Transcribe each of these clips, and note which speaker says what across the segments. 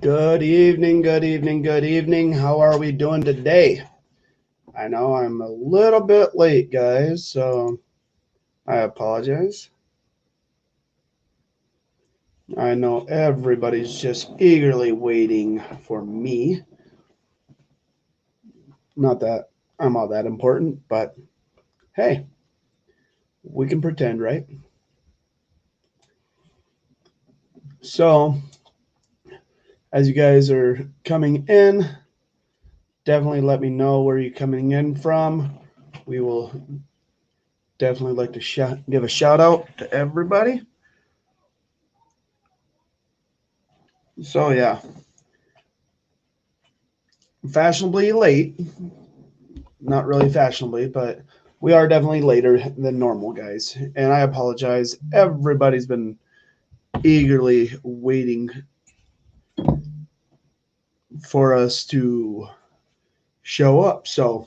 Speaker 1: Good evening, good evening, good evening. How are we doing today? I know I'm a little bit late, guys, so I apologize. I know everybody's just eagerly waiting for me. Not that I'm all that important, but hey, we can pretend, right? So, as you guys are coming in, definitely let me know where you're coming in from. We will definitely like to give a shout out to everybody. So yeah, fashionably late. Not really fashionably, but we are definitely later than normal, guys. And I apologize. Everybody's been eagerly waiting for us to show up. So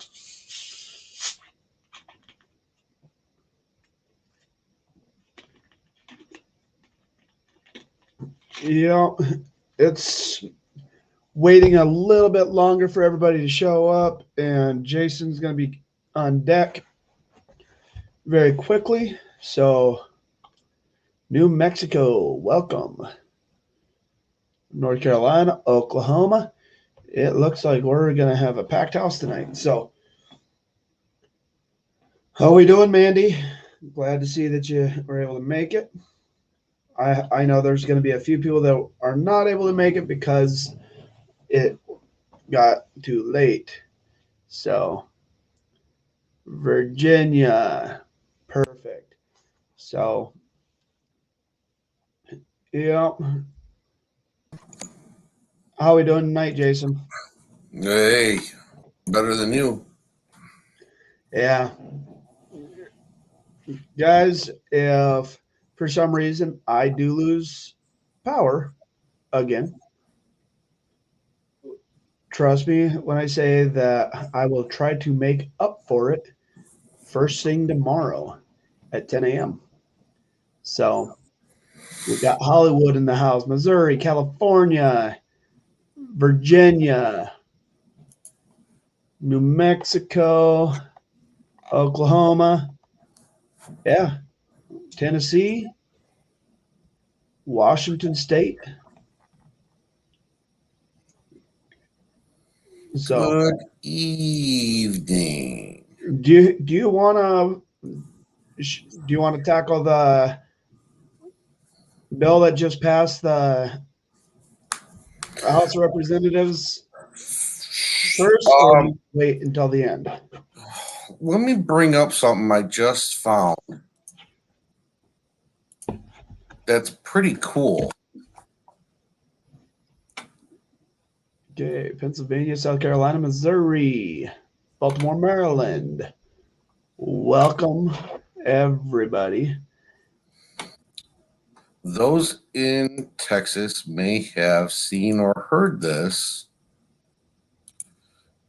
Speaker 1: yeah, it's waiting a little bit longer for everybody to show up, and Jason's going to be on deck very quickly. So, New Mexico, welcome. North Carolina, Oklahoma. It looks like we're going to have a packed house tonight. So, how are we doing, Mandy? Glad to see that you were able to make it. I know there's going to be a few people that are not able to make it because it got too late. So, Virginia, perfect. So, yeah. How are we doing tonight, Jason?
Speaker 2: Hey, better than you.
Speaker 1: Yeah. Guys, if for some reason I do lose power again, trust me when I say that I will try to make up for it first thing tomorrow at 10 a.m. So we got Hollywood in the house, Missouri, California, Virginia, New Mexico, Oklahoma, yeah, Tennessee, Washington State. So
Speaker 2: Good evening.
Speaker 1: do you want to tackle the bill that just passed the House of Representatives first, or do
Speaker 2: Um,
Speaker 1: you wait until the end?
Speaker 2: Let me bring up something I just found. That's pretty cool.
Speaker 1: Okay, Pennsylvania, South Carolina, Missouri, Baltimore, Maryland. Welcome, everybody.
Speaker 2: Those in Texas may have seen or heard this.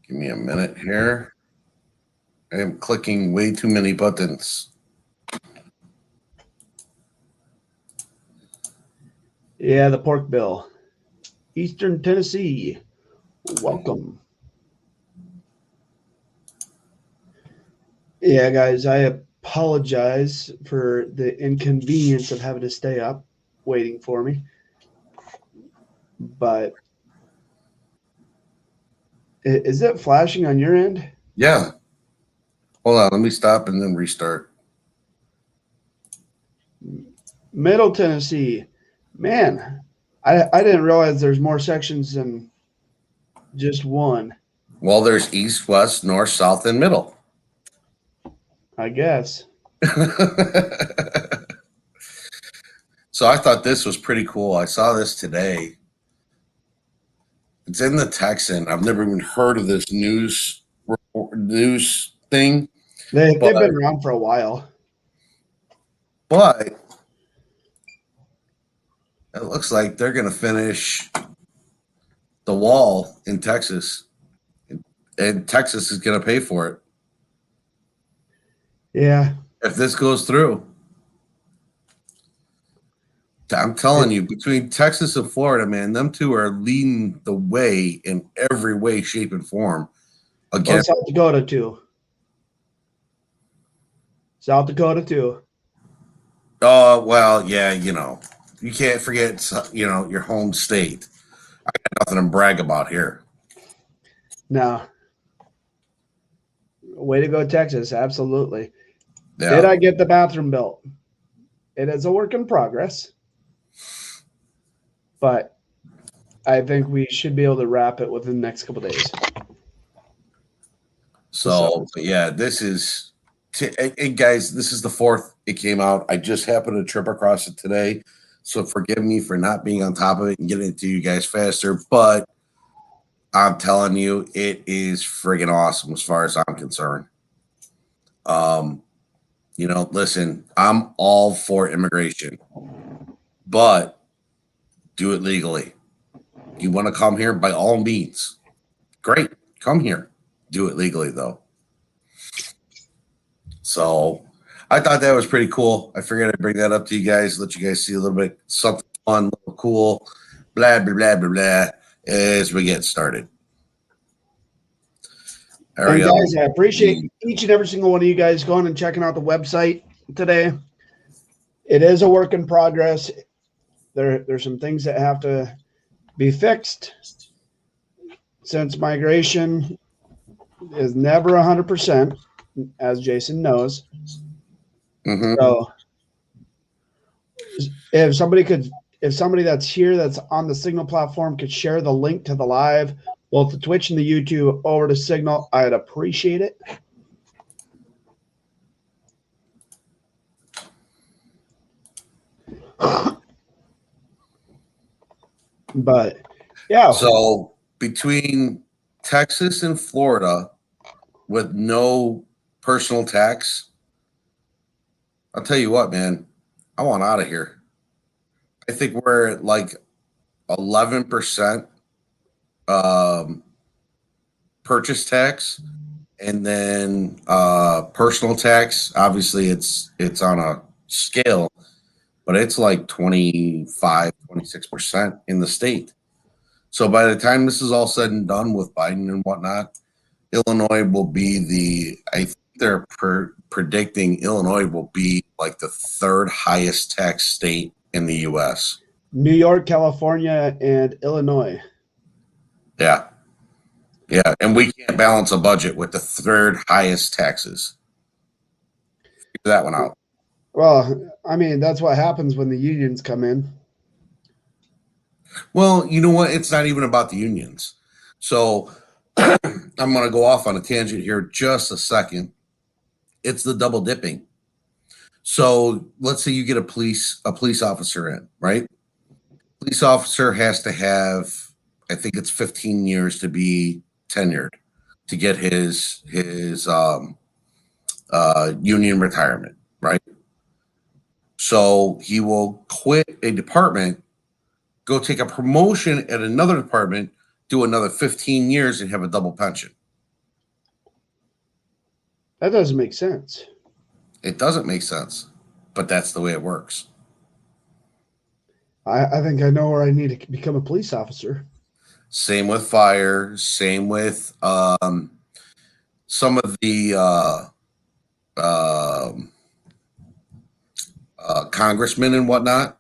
Speaker 2: Give me a minute here. I am clicking way too many buttons.
Speaker 1: Yeah, the pork bill. Eastern Tennessee. Welcome. Yeah, guys, I apologize for the inconvenience of having to stay up waiting for me. But is it flashing on your end?
Speaker 2: Yeah. Hold on. Let me stop and then restart.
Speaker 1: Middle Tennessee. Man, I didn't realize there's more sections than just one,
Speaker 2: Well, there's east, west, north, south, and middle.
Speaker 1: I guess.
Speaker 2: So I thought this was pretty cool. I saw this today. It's in the Texan. I've never even heard of this news thing,
Speaker 1: They've
Speaker 2: but
Speaker 1: been around for a while.
Speaker 2: but it looks like they're going to finish the wall in Texas, and Texas is going to pay for it
Speaker 1: Yeah.
Speaker 2: if this goes through. I'm telling you, between Texas and Florida, man, them two are leading the way in every way, shape, and form. Again,
Speaker 1: South Dakota too. South Dakota too.
Speaker 2: oh well, yeah, you can't forget, your home state. I got nothing to brag about here.
Speaker 1: No. Way to go, Texas. Absolutely.
Speaker 2: Yeah.
Speaker 1: Did I get the bathroom built? It is a work in progress, but I think we should be able to wrap it within the next couple days.
Speaker 2: So, yeah, this is, and guys, this is the 4th it came out. I just happened to trip across it today. So forgive me for not being on top of it and getting it to you guys faster. But I'm telling you, it is friggin' awesome as far as I'm concerned. Listen, I'm all for immigration, but do it legally. You want to come here, by all means. Great. Come here. Do it legally, though. So I thought that was pretty cool. I figured I'd bring that up to you guys, let you guys see a little bit something fun, a little cool, blah, blah, blah, blah, blah, as we get started.
Speaker 1: And guys, I appreciate each and every single one of you guys going and checking out the website today. It is a work in progress. There's some things that have to be fixed, since migration is never 100%, as Jason knows.
Speaker 2: Mm-hmm.
Speaker 1: So if somebody that's here that's on the Signal platform could share the link to the live, both the Twitch and the YouTube, over to Signal, I'd appreciate it. But yeah.
Speaker 2: So between Texas and Florida with no personal tax, I'll tell you what, man, I want out of here. I think we're at like 11% purchase tax, and then personal tax. Obviously, it's on a scale, but it's like 25, 26% in the state. So by the time this is all said and done with Biden and whatnot, Illinois will be I think they're predicting Illinois will be like the 3rd highest tax state in the U.S.
Speaker 1: New York, California, and Illinois.
Speaker 2: Yeah. Yeah, and we can't balance a budget with the 3rd highest taxes. Figure that one out.
Speaker 1: Well, I mean, that's what happens when the unions come in.
Speaker 2: Well, you know what? It's not even about the unions. So I'm going to go off on a tangent here just a second. It's the double dipping. So let's say you get a police officer in, right? Police officer has to have, I think it's 15 years to be tenured to get his union retirement, right? So he will quit a department, go take a promotion at another department, do another 15 years, and have a double pension.
Speaker 1: That doesn't make sense.
Speaker 2: It doesn't make sense, but that's the way it works.
Speaker 1: I think I know where I need to become a police officer. Same
Speaker 2: with fire. Same with some of the congressmen and whatnot.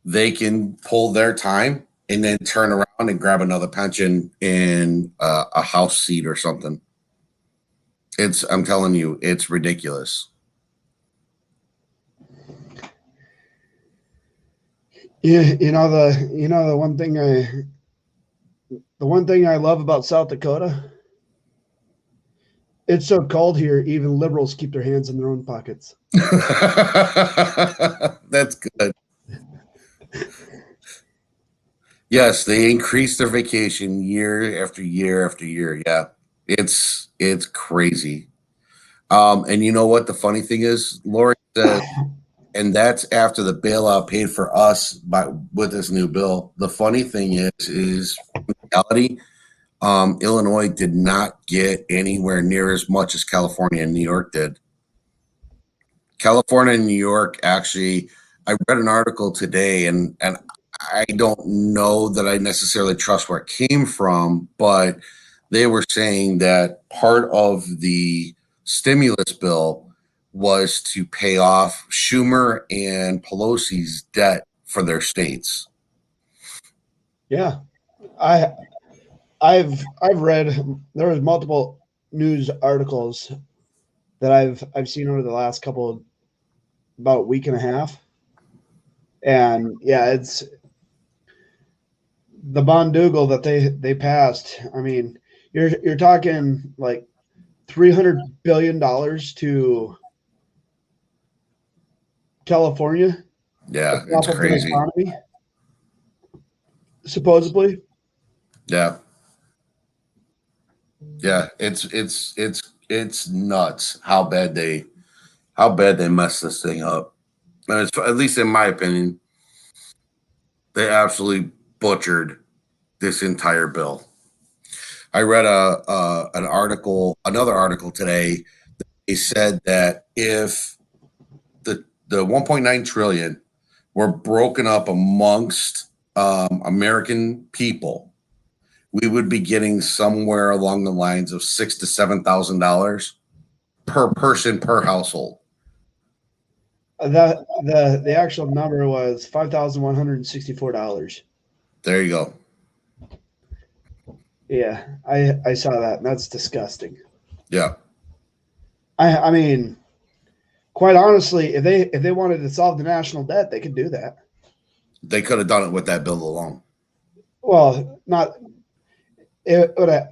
Speaker 2: They can pull their time and then turn around and grab another pension in a House seat or something. I'm telling you, it's ridiculous.
Speaker 1: Yeah, the one thing I love about South Dakota, it's so cold here, even liberals keep their hands in their own pockets.
Speaker 2: That's good. Yes, they increase their vacation year after year after year. Yeah, it's crazy. And you know what the funny thing is, Lori said, and that's after the bailout paid for us with this new bill. The funny thing is in reality, Illinois did not get anywhere near as much as California and New York did. California and New York actually I read an article today, and I don't know that I necessarily trust where it came from, but they were saying that part of the stimulus bill was to pay off Schumer and Pelosi's debt for their states.
Speaker 1: Yeah, I I've read, there was multiple news articles that I've seen over the last couple, about week and a half, and yeah, it's the Bondoogle that they passed. I mean, you're talking like $300 billion to California to
Speaker 2: Yeah, it's
Speaker 1: prop up their
Speaker 2: crazy.
Speaker 1: economy, supposedly.
Speaker 2: Yeah. Yeah, it's nuts how bad they messed this thing up. And it's, at least in my opinion, they absolutely butchered this entire bill. I read another article today. They said that if the 1.9 trillion were broken up amongst American people, we would be getting somewhere along the lines of $6,000 to $7,000 per person per household.
Speaker 1: That the actual number was $5,164.
Speaker 2: There you go.
Speaker 1: Yeah, I saw that, and that's disgusting.
Speaker 2: Yeah,
Speaker 1: I mean, quite honestly, if they wanted to solve the national debt, they could do that.
Speaker 2: they could have done it with that bill alone.
Speaker 1: Well, not it would have,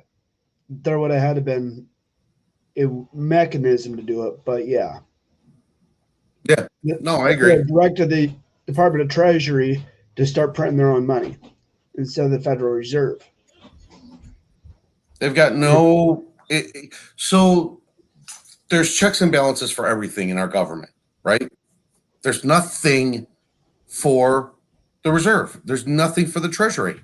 Speaker 1: there would have had to been a mechanism to do it, but yeah,
Speaker 2: Yeah,
Speaker 1: they
Speaker 2: no, I
Speaker 1: could
Speaker 2: agree.
Speaker 1: have directed the Department of Treasury to start printing their own money instead of the Federal Reserve.
Speaker 2: They've got no. So there's checks and balances for everything in our government, right? There's nothing for the reserve. There's nothing for the treasury.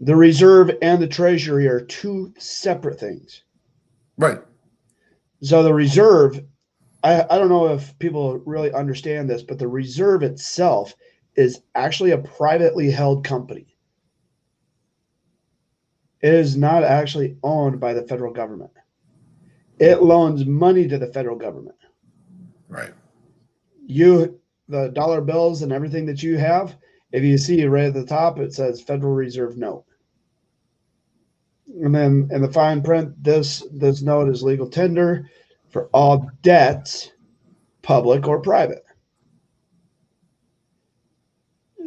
Speaker 1: The Reserve and the Treasury are two separate things.
Speaker 2: Right.
Speaker 1: So the Reserve, I don't know if people really understand this, but the Reserve itself is actually a privately held company. It is not actually owned by the federal government. It loans money to the federal government.
Speaker 2: Right.
Speaker 1: The dollar bills and everything that you have, if you see right at the top, it says Federal Reserve note. And then in the fine print, this note is legal tender for all debts, public or private.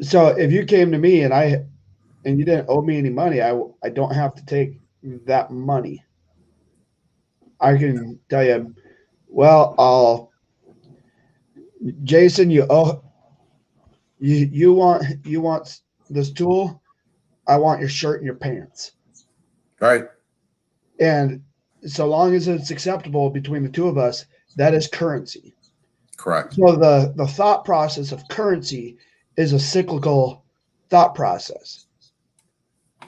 Speaker 1: So if you came to me and you didn't owe me any money, I don't have to take that money. I can tell you, well, Jason, you want this tool? I want your shirt and your pants.
Speaker 2: Right.
Speaker 1: And so long as it's acceptable between the two of us, that is currency.
Speaker 2: Correct.
Speaker 1: So the thought process of currency is a cyclical thought process.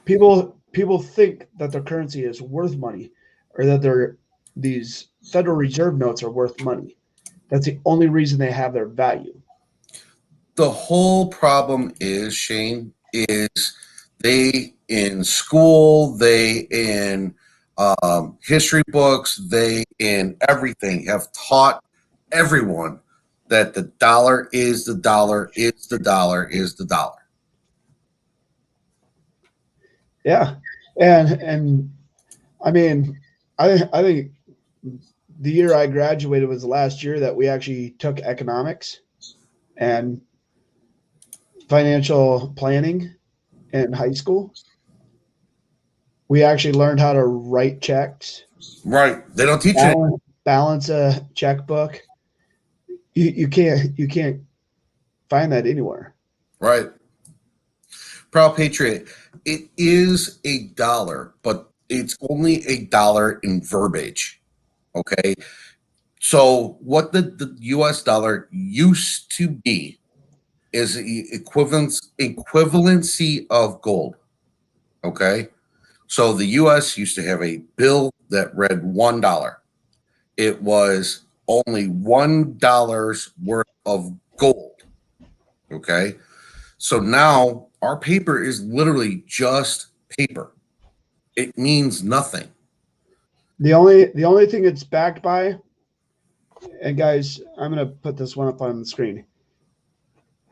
Speaker 1: People think that their currency is worth money, or that these Federal Reserve notes are worth money. That's the only reason they have their value.
Speaker 2: The whole problem is, Shane, is they in school, they in history books, they in everything have taught everyone that the dollar is the dollar is the dollar is the dollar.
Speaker 1: Yeah, and I mean, I think the year I graduated was the last year that we actually took economics and financial planning in high school. We actually learned how to write checks,
Speaker 2: Right. They don't teach it.
Speaker 1: balance a checkbook. You can't find that anywhere.
Speaker 2: Right. Proud Patriot. It is a dollar, but it's only a dollar in verbiage. Okay. So what the US dollar used to be is equivalency of gold. Okay. So the US used to have a bill that read $1. It was only $1 worth of gold. Okay. So now our paper is literally just paper. It means nothing.
Speaker 1: The only thing it's backed by, and guys, I'm gonna put this one up on the screen.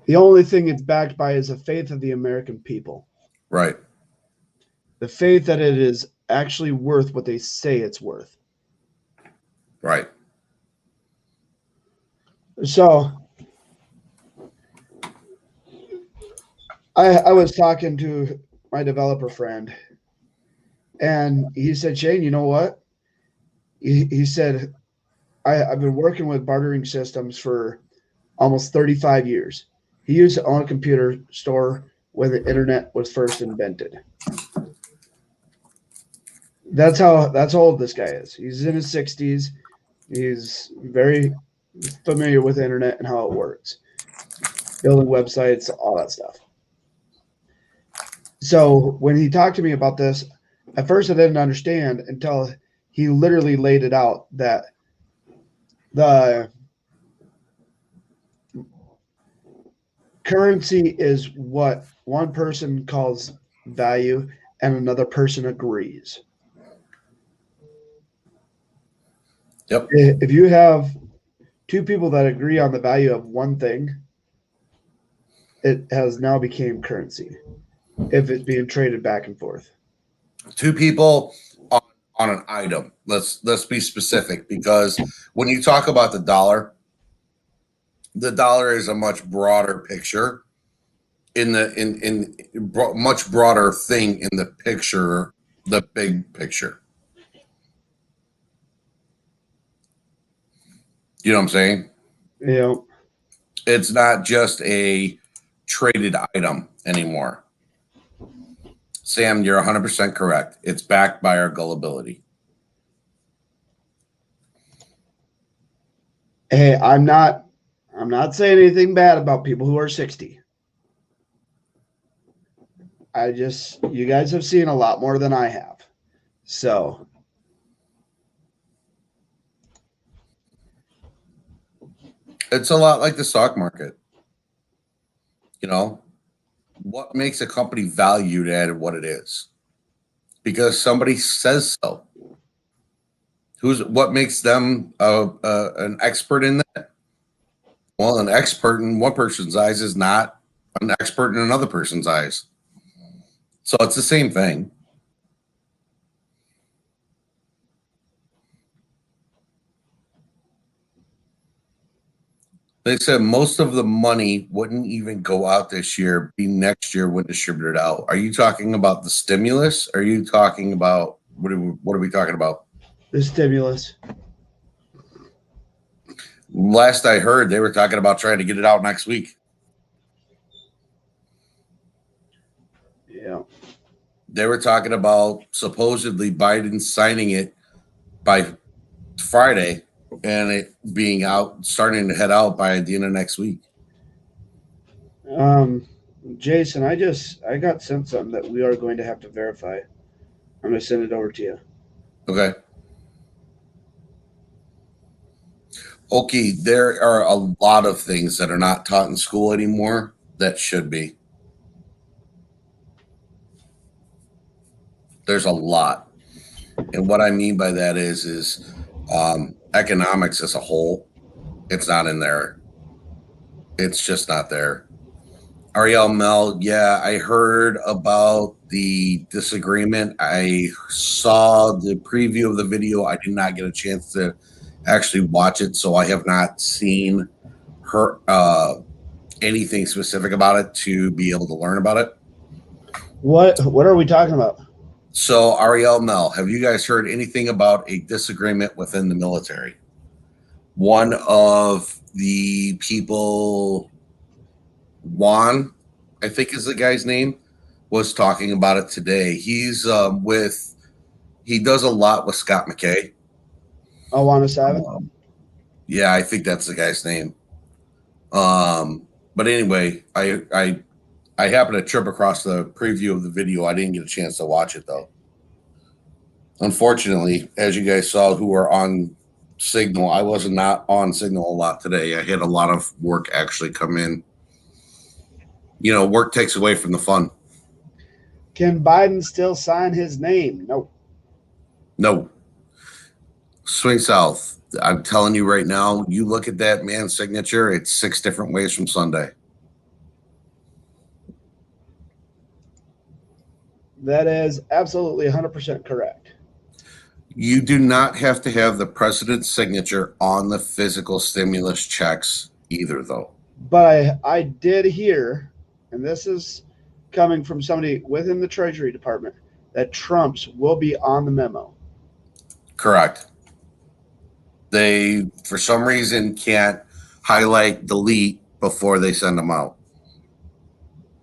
Speaker 1: The only thing it's backed by is the faith of the American people.
Speaker 2: Right.
Speaker 1: The faith that it is actually worth what they say it's worth.
Speaker 2: Right.
Speaker 1: So I was talking to my developer friend, and he said, Shane, you know what? He said, I've been working with bartering systems for almost 35 years. He used to own a computer store when the internet was first invented. That's how old this guy is. He's in his 60s. He's very familiar with the internet and how it works, building websites, all that stuff. So when he talked to me about this, at first I didn't understand until he literally laid it out that the currency is what one person calls value and another person agrees.
Speaker 2: Yep.
Speaker 1: If you have two people that agree on the value of one thing, it has now become currency if it's being traded back and forth.
Speaker 2: Two people on an item. Let's be specific, because when you talk about the dollar is a much broader picture in much broader thing in the picture, the big picture. You know what I'm saying?
Speaker 1: Yeah.
Speaker 2: It's not just a traded item anymore. Sam, you're 100% correct. It's backed by our gullibility.
Speaker 1: Hey, I'm not saying anything bad about people who are 60. You guys have seen a lot more than I have. So
Speaker 2: it's a lot like the stock market. You know, what makes a company valued at what it is? Because somebody says so. What makes them an expert in that? Well, an expert in one person's eyes is not an expert in another person's eyes. So it's the same thing. They said most of the money wouldn't even go out this year, be next year when distributed out. Are you talking about the stimulus? Are you talking about what are we talking about?
Speaker 1: The stimulus.
Speaker 2: Last I heard, they were talking about trying to get it out next week.
Speaker 1: Yeah.
Speaker 2: They were talking about supposedly Biden signing it by Friday and it being out, starting to head out by the end of next week.
Speaker 1: Jason, I got sent something that we are going to have to verify. I'm going to send it over to you.
Speaker 2: Okay. Okay, there are a lot of things that are not taught in school anymore that should be. There's a lot. And what I mean by that is economics as a whole. It's not in there. It's just not there. Ariel Mel, yeah, I heard about the disagreement. I saw the preview of the video. I did not get a chance to actually watch it, so I have not seen her anything specific about it to be able to learn about it.
Speaker 1: What are we talking about?
Speaker 2: So, Ariel Mel, have you guys heard anything about a disagreement within the military? One of the people, Juan, I think is the guy's name, was talking about it today. He's he does a lot with Scott McKay.
Speaker 1: Awana 7?
Speaker 2: Yeah, I think that's the guy's name. But anyway, I happened to trip across the preview of the video. I didn't get a chance to watch it though. Unfortunately, as you guys saw who are on Signal. I was not on Signal a lot today. I had a lot of work actually come in. You know, work takes away from the fun.
Speaker 1: Can Biden still sign his name? No.
Speaker 2: No. Swing south. I'm telling you right now, you look at that man's signature, it's 6 different ways from Sunday.
Speaker 1: That is absolutely 100% correct.
Speaker 2: You do not have to have the president's signature on the physical stimulus checks either, though.
Speaker 1: But I did hear, and this is coming from somebody within the Treasury Department, that Trump's will be on the memo.
Speaker 2: Correct. They, for some reason, can't highlight delete before they send them out.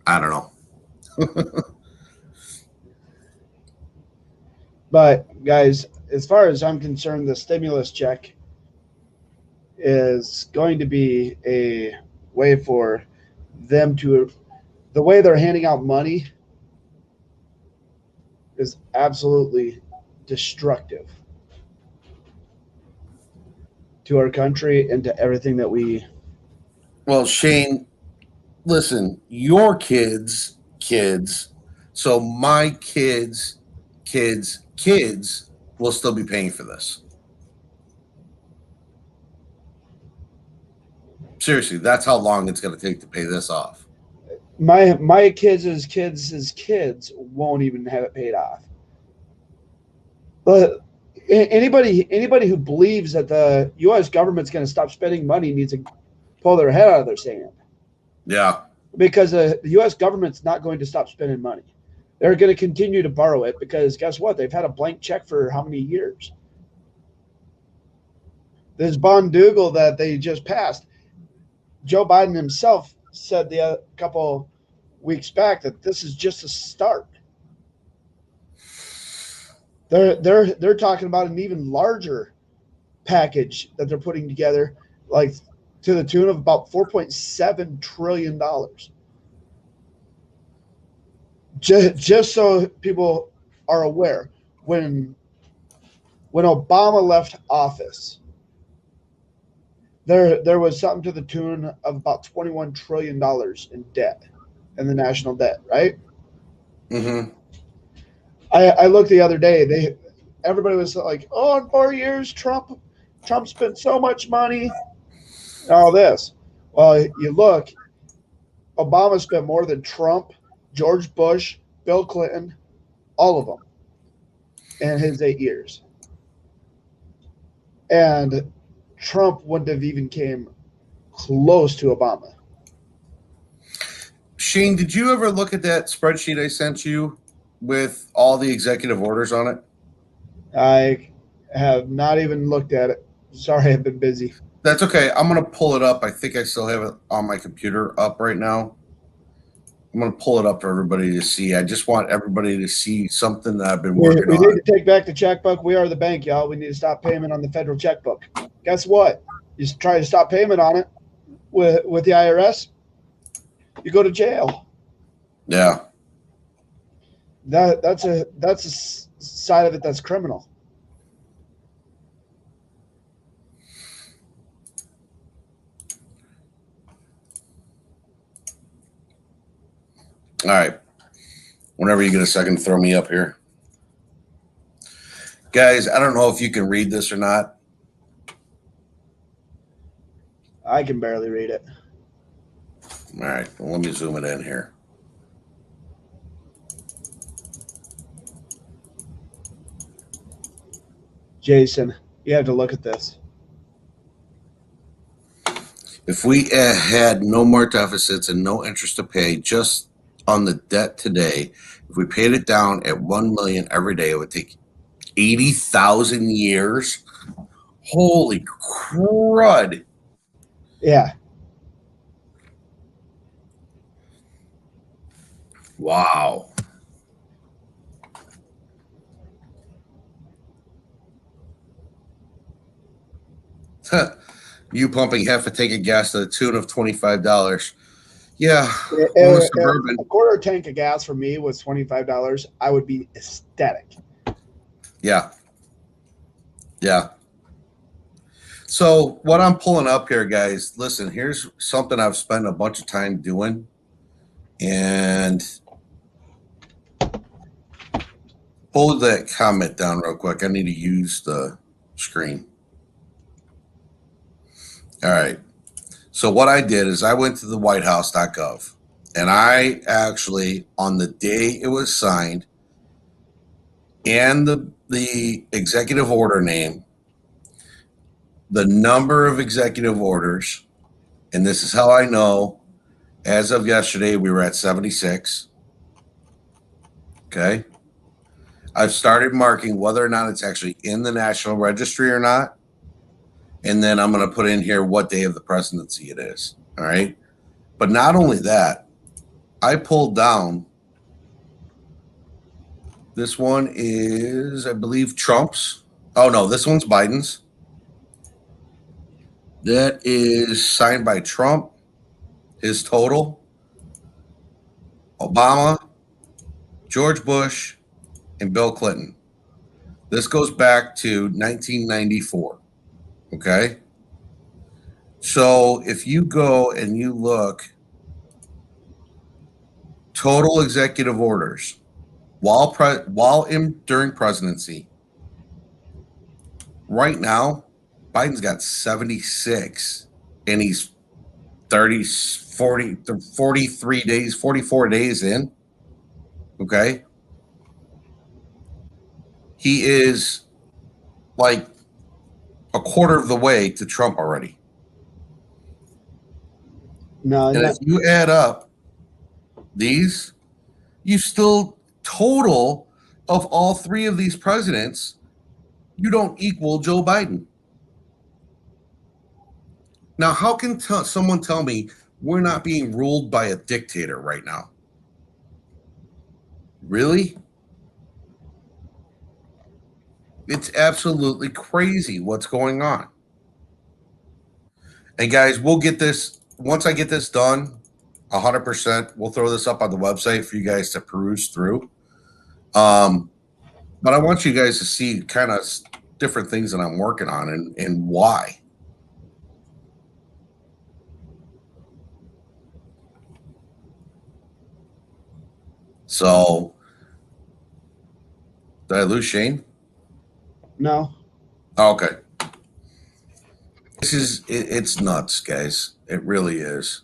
Speaker 2: I don't know.
Speaker 1: But, guys, as far as I'm concerned, the stimulus check is going to be a way for them to, the way they're handing out money is absolutely destructive to our country and to everything that we.
Speaker 2: Well, Shane, listen, your kids, so my kids will still be paying for this. Seriously, that's how long it's going to take to pay this off.
Speaker 1: My kids' kids won't even have it paid off. But anybody who believes that the U.S. government's going to stop spending money needs to pull their head out of their sand.
Speaker 2: Yeah.
Speaker 1: Because the U.S. government's not going to stop spending money. They're going to continue to borrow it because guess what? They've had a blank check for how many years? This Bondoogle that they just passed, Joe Biden himself said a couple weeks back that this is just a start. They're talking about an even larger package that they're putting together, like to the tune of about $4.7 trillion. Just so people are aware, when Obama left office, there was something to the tune of about $21 trillion in debt, in the national debt, right?
Speaker 2: Mm-hmm.
Speaker 1: I looked the other day. Everybody was like, "Oh, in 4 years, Trump spent so much money." All this. Well, you look, Obama spent more than Trump, George Bush, Bill Clinton, all of them in his 8 years. And Trump wouldn't have even came close to Obama.
Speaker 2: Shane, did you ever look at that spreadsheet I sent you with all the executive orders on it?
Speaker 1: I have not even looked at it. Sorry, I've been busy.
Speaker 2: That's okay. I'm going to pull it up. I think I still have it on my computer up right now. I'm going to pull it up for everybody to see. I just want everybody to see something that I've been working on.
Speaker 1: We need to take back the checkbook. We are the bank, y'all. We need to stop payment on the federal checkbook. Guess what? You try to stop payment on it with the IRS, you go to jail.
Speaker 2: Yeah.
Speaker 1: That's a side of it that's criminal.
Speaker 2: All right. Whenever you get a second, throw me up here. Guys, I don't know if you can read this or not.
Speaker 1: I can barely read it.
Speaker 2: All right. Well, let me zoom it in here.
Speaker 1: Jason, you have to look at this.
Speaker 2: If we had no more deficits and no interest to pay just on the debt today, if we paid it down at 1 million every day, it would take 80,000 years. Holy crud.
Speaker 1: Yeah.
Speaker 2: Wow. You pumping half a tank of gas to the tune of $25. Yeah.
Speaker 1: A quarter tank of gas for me was $25. I would be ecstatic.
Speaker 2: Yeah. Yeah. So what I'm pulling up here, guys, listen, here's something I've spent a bunch of time doing. And pull that comment down real quick. I need to use the screen. All right. So what I did is I went to the whitehouse.gov, and I actually, on the day it was signed and the executive order name, the number of executive orders, and this is how I know, as of yesterday, we were at 76. Okay. I've started marking whether or not it's actually in the National Registry or not. And then I'm going to put in here what day of the presidency it is. All right. But not only that, I pulled down. This one is, I believe, Trump's. Oh, no, this one's Biden's. That is signed by Trump, his total, Obama, George Bush, and Bill Clinton. This goes back to 1994. Okay. So if you go and you look, total executive orders during presidency, right now, Biden's got 76, and he's 43 days, 44 days in. Okay. He is like a quarter of the way to Trump already.
Speaker 1: No,
Speaker 2: And if you add up these, you still total of all three of these presidents, you don't equal Joe Biden. Now, how can someone tell me we're not being ruled by a dictator right now? Really? It's absolutely crazy what's going on. And guys, we'll get this, once I get this done, 100%, we'll throw this up on the website for you guys to peruse through. But I want you guys to see kind of different things that I'm working on and why. So, did I lose Shane?
Speaker 1: No.
Speaker 2: Oh, okay. This is, it's nuts, guys. It really is.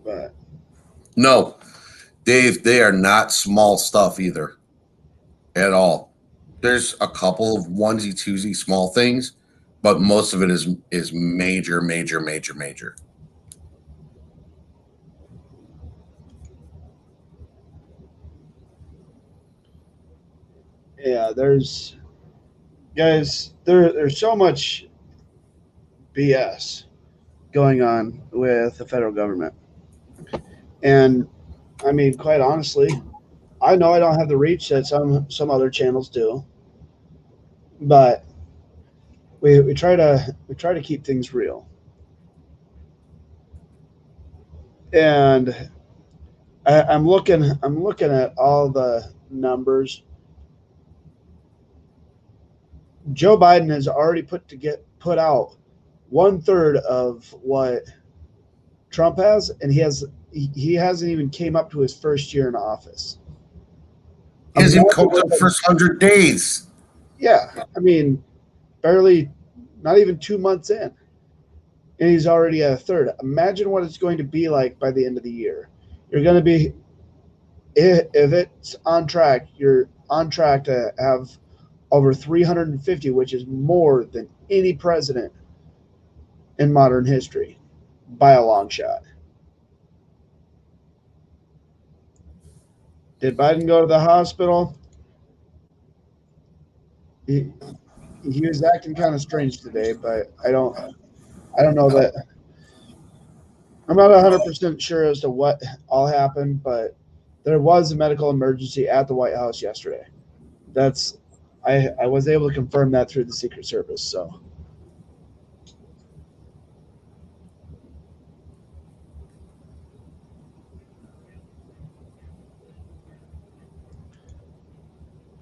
Speaker 1: But
Speaker 2: No, Dave, they are not small stuff either at all. There's a couple of onesie twosie small things, but most of it is major, major, major, major.
Speaker 1: yeah, there's so much BS going on with the federal government. And I mean, quite honestly, I know I don't have the reach that some other channels do, but we try to keep things real. And I'm looking at all the numbers. Joe Biden has already put out 1/3 of what Trump has, and he hasn't even came up to his first year in office.
Speaker 2: He hasn't even come to the first 100 days.
Speaker 1: Yeah, I mean, barely, not even 2 months in, and he's already at a third. Imagine what it's going to be like by the end of the year. You're going to be, if it's on track, you're on track to have over 350, which is more than any president in modern history by a long shot. Did Biden go to the hospital? He was acting kind of strange today, but I don't know that. I'm not 100% sure as to what all happened, but there was a medical emergency at the White House yesterday. I was able to confirm that through the Secret Service. So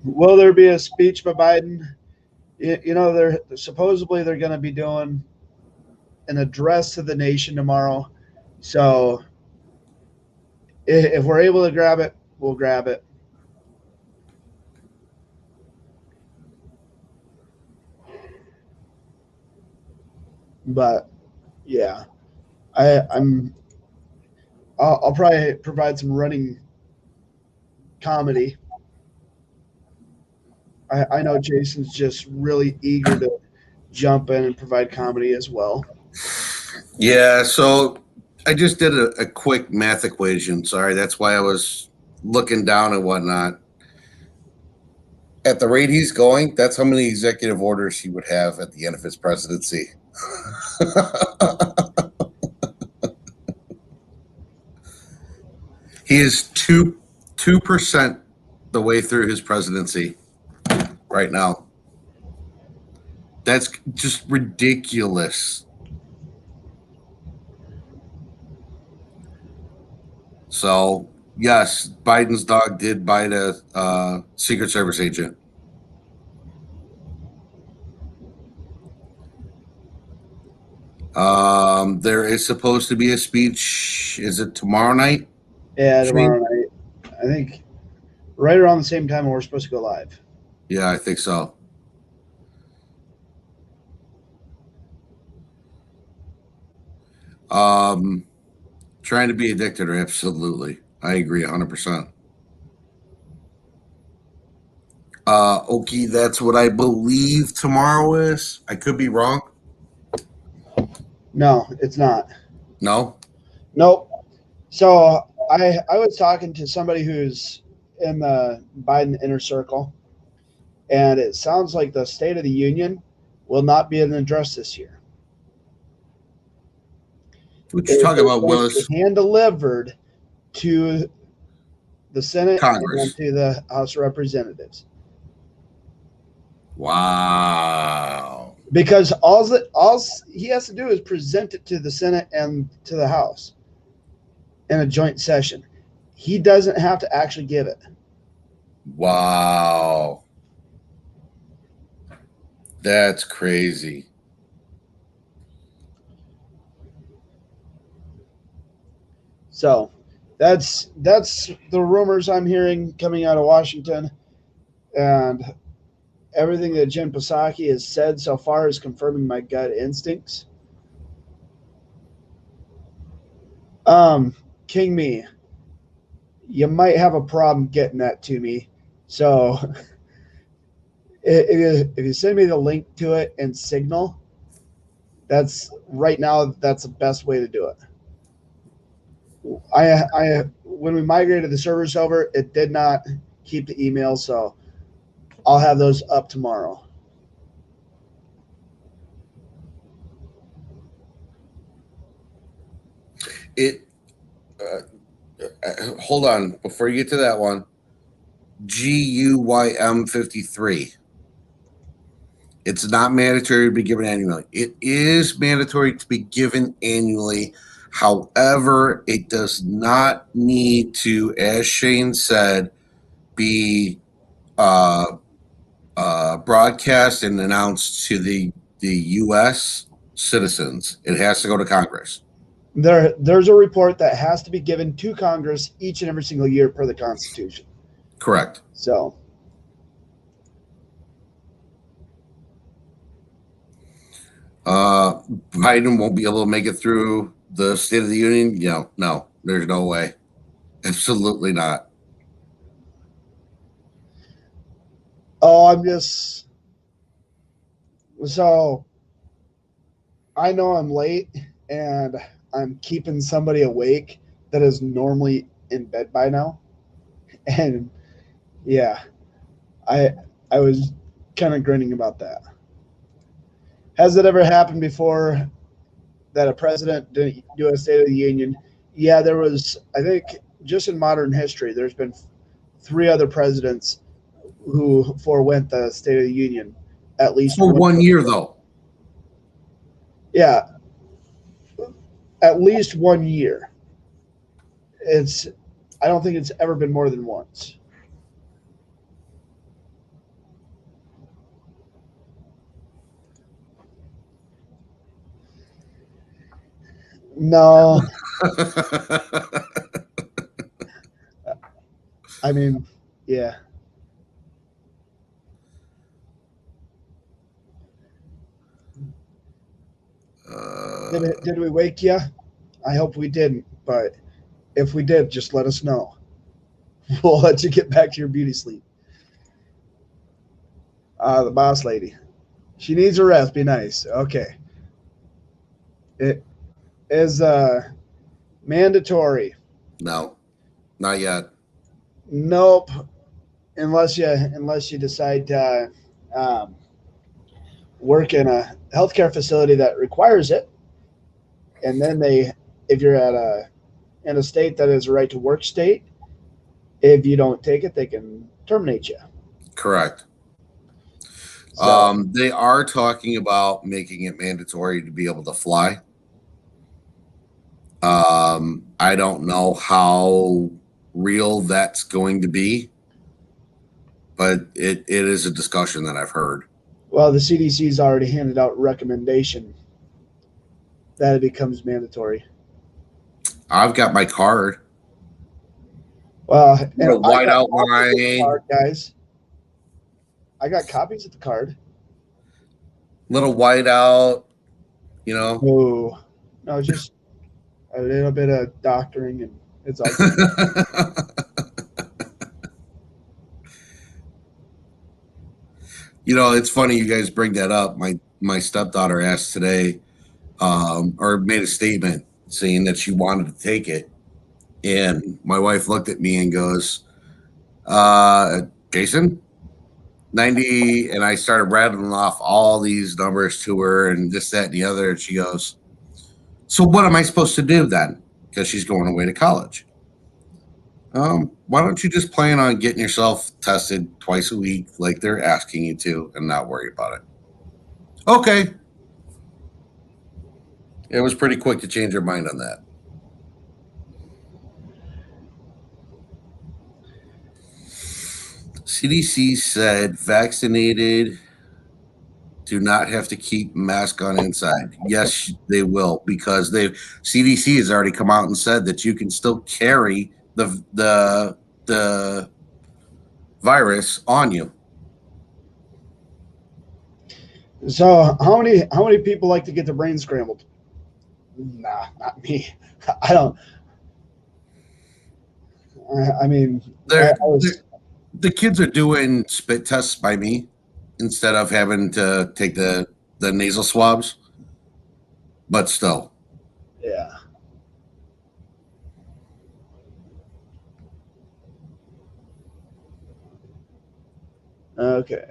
Speaker 1: Will there be a speech by Biden? They're supposedly they're going to be doing an address to the nation tomorrow. So if we're able to grab it, we'll grab it. But yeah, I'm I'll probably provide some running comedy. I know Jason's just really eager to jump in and provide comedy as well.
Speaker 2: Yeah, so I just did a quick math equation. Sorry, that's why I was looking down and whatnot. At the rate he's going, that's how many executive orders he would have at the end of his presidency. He is 2% the way through his presidency right now. That's just ridiculous. So yes, Biden's dog did bite a Secret Service agent. There is supposed to be a speech. Is it tomorrow night?
Speaker 1: Yeah, tomorrow night. I think right around the same time we're supposed to go live.
Speaker 2: Yeah, I think so. Trying to be a dictator, absolutely. I agree 100%. Okay, that's what I believe tomorrow is. I could be wrong.
Speaker 1: No, it's not.
Speaker 2: No?
Speaker 1: Nope. So I was talking to somebody who's in the Biden inner circle, and it sounds like the State of the Union will not be an address this year.
Speaker 2: What you're talking about,
Speaker 1: going to
Speaker 2: Willis?
Speaker 1: be hand delivered to the Senate
Speaker 2: Congress.
Speaker 1: and to the House of Representatives.
Speaker 2: Wow.
Speaker 1: Because all he has to do is present it to the Senate and to the House in a joint session. He doesn't have to actually give it.
Speaker 2: Wow. That's crazy.
Speaker 1: So that's the rumors I'm hearing coming out of Washington, and everything that Jen Psaki has said so far is confirming my gut instincts. King Me, you might have a problem getting that to me. So if you send me the link to it in Signal, that's right now that's the best way to do it. I when we migrated the servers over, it did not keep the emails, so I'll have those up tomorrow.
Speaker 2: It. Hold on before you get to that one. GUYM 53. It's not mandatory to be given annually. It is mandatory to be given annually. However, it does not need to, as Shane said, be broadcast and announced to the U.S. citizens. It has to go to Congress.
Speaker 1: There's a report that has to be given to Congress each and every single year per the Constitution.
Speaker 2: Correct.
Speaker 1: So
Speaker 2: Biden won't be able to make it through the State of the Union. No, there's no way. Absolutely not.
Speaker 1: Oh, I'm just so I know I'm late and I'm keeping somebody awake that is normally in bed by now. And yeah, I was kind of grinning about that. Has it ever happened before that a president didn't do a State of the Union? Yeah, there was, I think, just in modern history, there's been 3 other presidents who forewent the State of the Union at least
Speaker 2: for 1 year, though.
Speaker 1: Yeah, at least 1 year. I don't think it's ever been more than once. No, I mean, yeah. Did we wake you? I hope we didn't, but if we did, just let us know. We'll let you get back to your beauty sleep. The boss lady. She needs a rest. Be nice. Okay. It is mandatory.
Speaker 2: no, not yet.
Speaker 1: Nope. Unless you decide to work in a healthcare facility that requires it, and then if you're at a in a state that is a right to work state, if you don't take it, they can terminate you.
Speaker 2: Correct.
Speaker 1: So,
Speaker 2: They are talking about making it mandatory to be able to fly. I don't know how real that's going to be, but it is a discussion that I've heard.
Speaker 1: well, the CDC's already handed out recommendation that it becomes mandatory.
Speaker 2: I've got my card,
Speaker 1: Well, and
Speaker 2: the
Speaker 1: I
Speaker 2: white
Speaker 1: got copies of the
Speaker 2: outline,
Speaker 1: card, guys. I got copies of the card.
Speaker 2: little white out, you know.
Speaker 1: No, no, just a little bit of doctoring, and it's all good.
Speaker 2: You know, it's funny you guys bring that up. My stepdaughter asked today, or made a statement saying that she wanted to take it, and my wife looked at me and goes, Jason, 90, and I started rattling off all these numbers to her and this, that, and the other. And she goes, so what am I supposed to do then? Because she's going away to college. Why don't you just plan on getting yourself tested twice a week like they're asking you to and not worry about it? Okay. It was pretty quick to change her mind on that. CDC said vaccinated do not have to keep mask on inside. Yes, they will, because they CDC has already come out and said that you can still carry the virus on you.
Speaker 1: So, how many people like to get their brain scrambled? Nah, not me. I don't. I mean, I
Speaker 2: They're,
Speaker 1: was.
Speaker 2: they're the kids are doing spit tests by me instead of having to take the nasal swabs, but still.
Speaker 1: Yeah. Okay.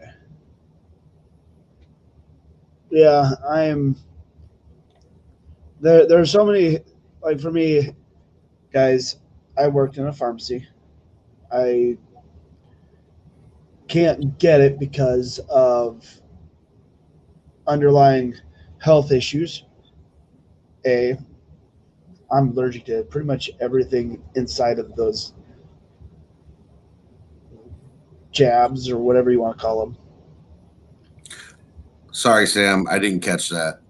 Speaker 1: Yeah, I'm. There's so many. Like for me, guys, I worked in a pharmacy. I can't get it because of underlying health issues. A, I'm allergic to pretty much everything inside of those jabs or whatever you want to call them.
Speaker 2: Sorry, Sam, I didn't catch that.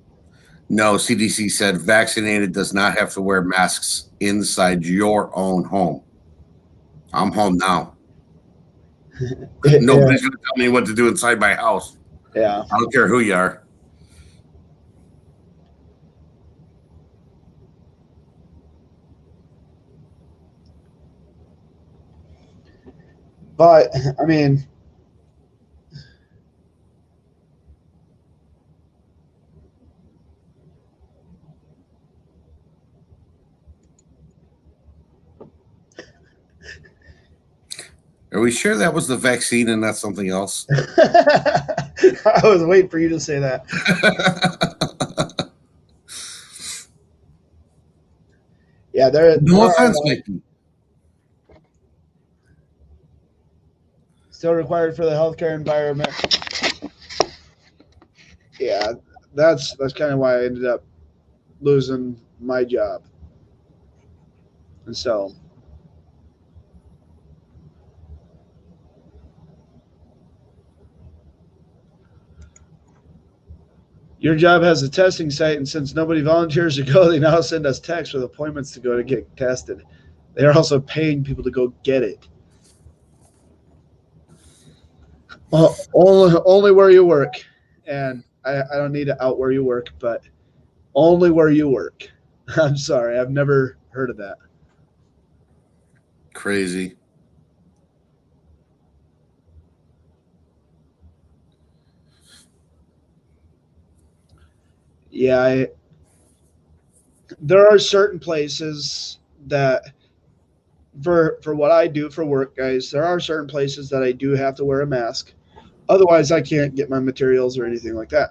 Speaker 2: No, CDC said vaccinated does not have to wear masks inside your own home. I'm home now.
Speaker 1: Yeah,
Speaker 2: Nobody's going to tell me what to do inside my house.
Speaker 1: yeah.
Speaker 2: I don't care who you are.
Speaker 1: But I mean,
Speaker 2: Are we sure that was the vaccine and not something else?
Speaker 1: I was waiting for you to say that. Yeah, there
Speaker 2: No
Speaker 1: are
Speaker 2: offense, Mickey.
Speaker 1: still required for the healthcare environment. Yeah, that's kind of why I ended up losing my job. And so, Your job has a testing site, and since nobody volunteers to go, they now send us texts with appointments to go to get tested. They are also paying people to go get it. Only where you work, and I don't need to out where you work, but only where you work. I'm sorry, I've never heard of that.
Speaker 2: Crazy.
Speaker 1: Yeah, there are certain places that for what I do for work, guys, there are certain places that I do have to wear a mask. Otherwise, I can't get my materials or anything like that.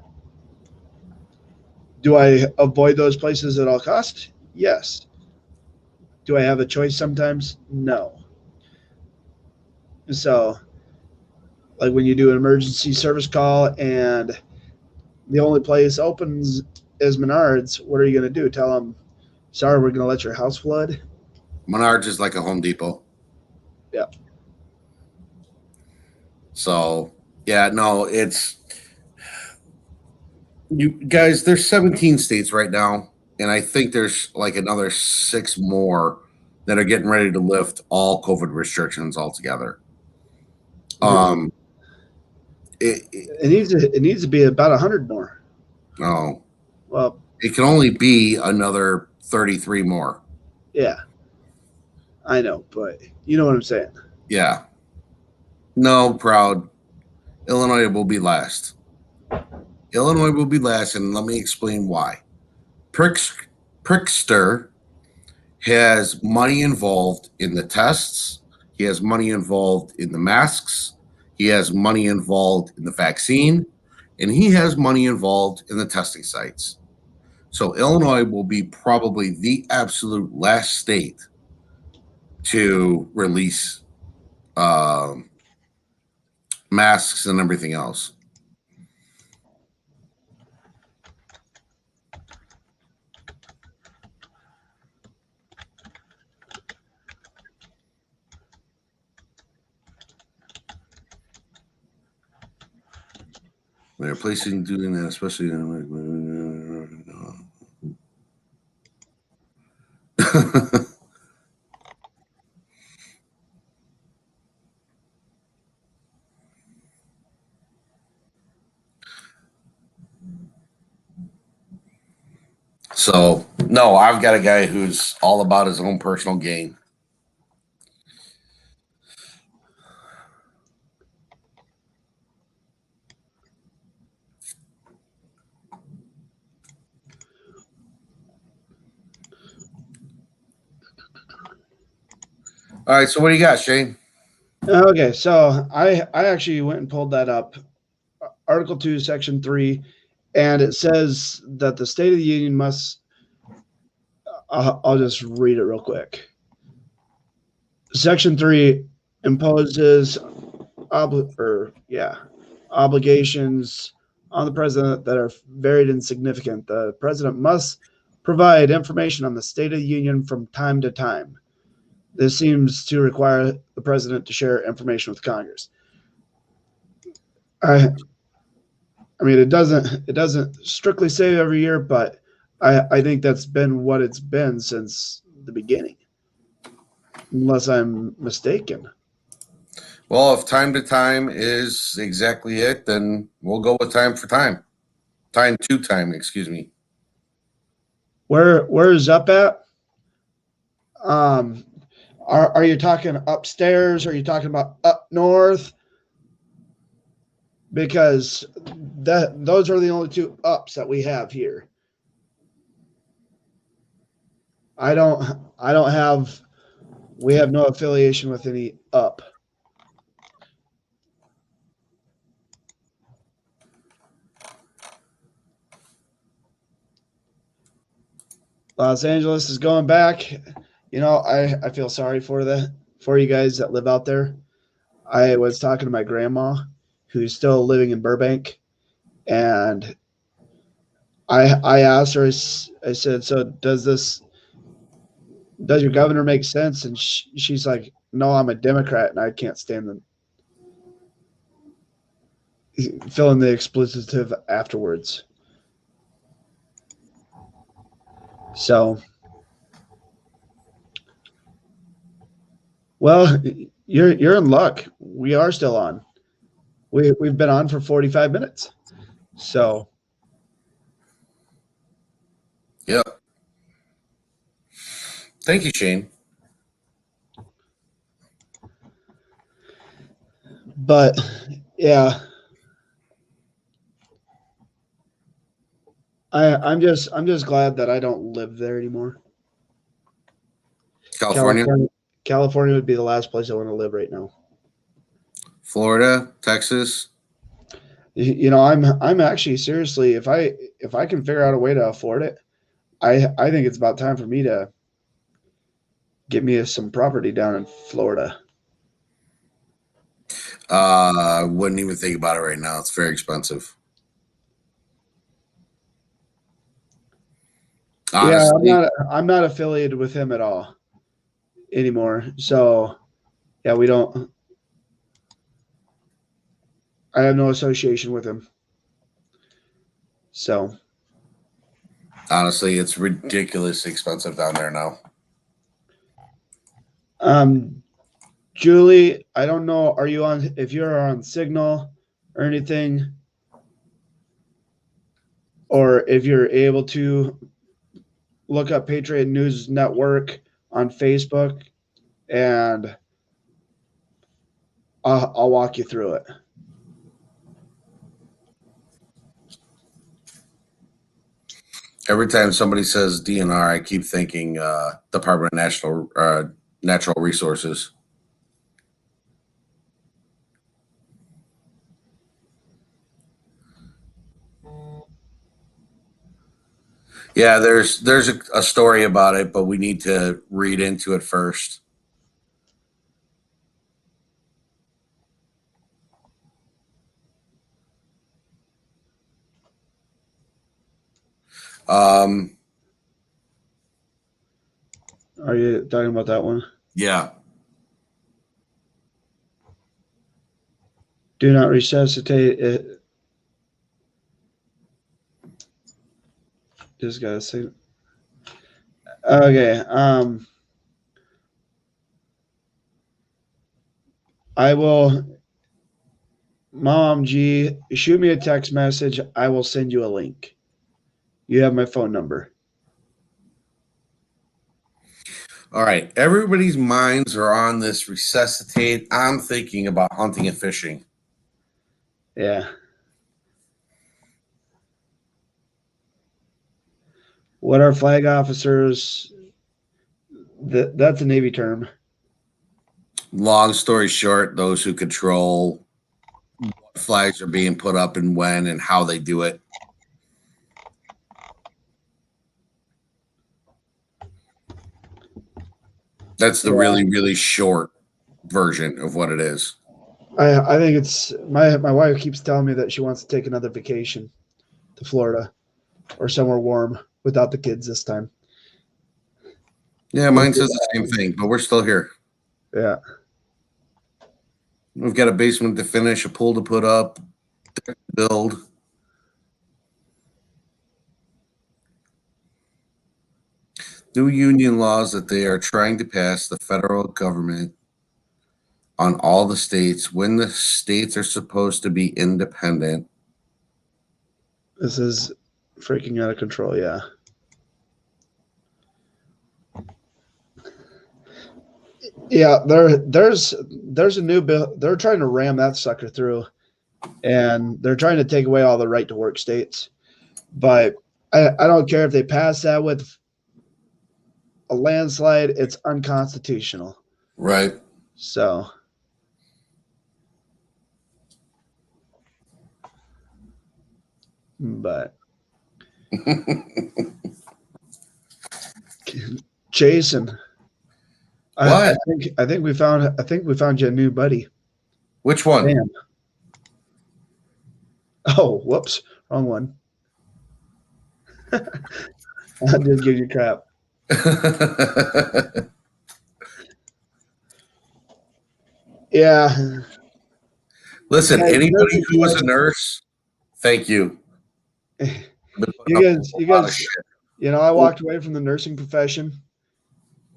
Speaker 1: Do I avoid those places at all costs? Yes. Do I have a choice sometimes? No. So, like when you do an emergency service call and the only place opens is Menards, what are you going to do? Tell them, sorry, we're going to let your house flood?
Speaker 2: Menards is like a Home Depot.
Speaker 1: Yeah.
Speaker 2: So yeah, no, it's you guys. There's 17 states right now, and I think there's like another 6 more that are getting ready to lift all COVID restrictions altogether. Um,
Speaker 1: It needs to be about 100 more.
Speaker 2: no,
Speaker 1: Well,
Speaker 2: it can only be another 33 more.
Speaker 1: yeah, I know, but you know what I'm saying.
Speaker 2: Yeah, no, proud. Illinois will be last. Illinois will be last, and let me explain why. Prickster has money involved in the tests. He has money involved in the masks. He has money involved in the vaccine. And he has money involved in the testing sites. So Illinois will be probably the absolute last state to release masks and everything else. They're placing doing that, especially. So no, I've got a guy who's all about his own personal gain. All right, so what do you got, Shane?
Speaker 1: Okay, so I actually went and pulled that up. Article 2, Section 3, and it says that the State of the Union must. I'll just read it real quick. Section 3 imposes obligations on the president that are varied and significant. The president must provide information on the State of the Union from time to time. This seems to require the president to share information with Congress. I mean, it doesn't strictly say every year, but I think that's been what it's been since the beginning, unless I'm mistaken.
Speaker 2: Well, if time to time is exactly it, then we'll go with time for time. Time to time, excuse me.
Speaker 1: Where is up at? Are you talking upstairs? Are you talking about up north? Because those are the only two ups that we have here. I don't have we have no affiliation with any up. Los Angeles is going back. You know, I feel sorry for you guys that live out there. I was talking to my grandma who's still living in Burbank, and I asked her, I said, so does your governor make sense? And she's like, no, I'm a Democrat and I can't stand them. Fill in the expletive afterwards. So, well, you're in luck. We are still on. We've been on for 45 minutes. So,
Speaker 2: Yep. Thank you, Shane.
Speaker 1: but yeah, I'm just glad that I don't live there anymore.
Speaker 2: California,
Speaker 1: California would be the last place I want to live right now.
Speaker 2: Florida, Texas.
Speaker 1: You know, I'm actually seriously, if I can figure out a way to afford it, I think it's about time for me to get me some property down in Florida.
Speaker 2: I wouldn't even think about it right now. It's very expensive. Honestly,
Speaker 1: Yeah, I'm not affiliated with him at all anymore. So yeah, we don't. I have no association with him. So
Speaker 2: honestly, it's ridiculously expensive down there now.
Speaker 1: Julie, I don't know. Are you on? If you're on Signal or anything, or if you're able to look up Patriot News Network on Facebook, and I'll walk you through it.
Speaker 2: Every time somebody says DNR, I keep thinking Department of Natural Resources. Yeah, there's a story about it, but we need to read into it first.
Speaker 1: Are you talking about that one?
Speaker 2: Yeah.
Speaker 1: Do not resuscitate it. Just gotta say. Okay. I will. Mom G, shoot me a text message. I will send you a link. You have my phone number.
Speaker 2: All right. Everybody's minds are on this resuscitate. I'm thinking about hunting and fishing.
Speaker 1: Yeah. What are flag officers? That's a Navy term.
Speaker 2: Long story short, those who control what flags are being put up and when and how they do it. That's the really, really short version of what it is.
Speaker 1: I think it's my wife keeps telling me that she wants to take another vacation to Florida or somewhere warm without the kids this time.
Speaker 2: Yeah, mine says the same thing, but we're still here.
Speaker 1: Yeah.
Speaker 2: We've got a basement to finish, a pool to put up, build. New union laws that they are trying to pass the federal government on all the states when the states are supposed to be independent.
Speaker 1: This is freaking out of control. Yeah. Yeah, there's a new bill. They're trying to ram that sucker through, and they're trying to take away all the right to work states. But I don't care if they pass that with a landslide. It's unconstitutional.
Speaker 2: Right.
Speaker 1: So, but Jason, I think we found you a new buddy.
Speaker 2: Which one?
Speaker 1: Damn. Oh, whoops, wrong one. I did give you crap. Yeah.
Speaker 2: Listen, anybody who was a nurse, thank you.
Speaker 1: You guys, I walked away from the nursing profession,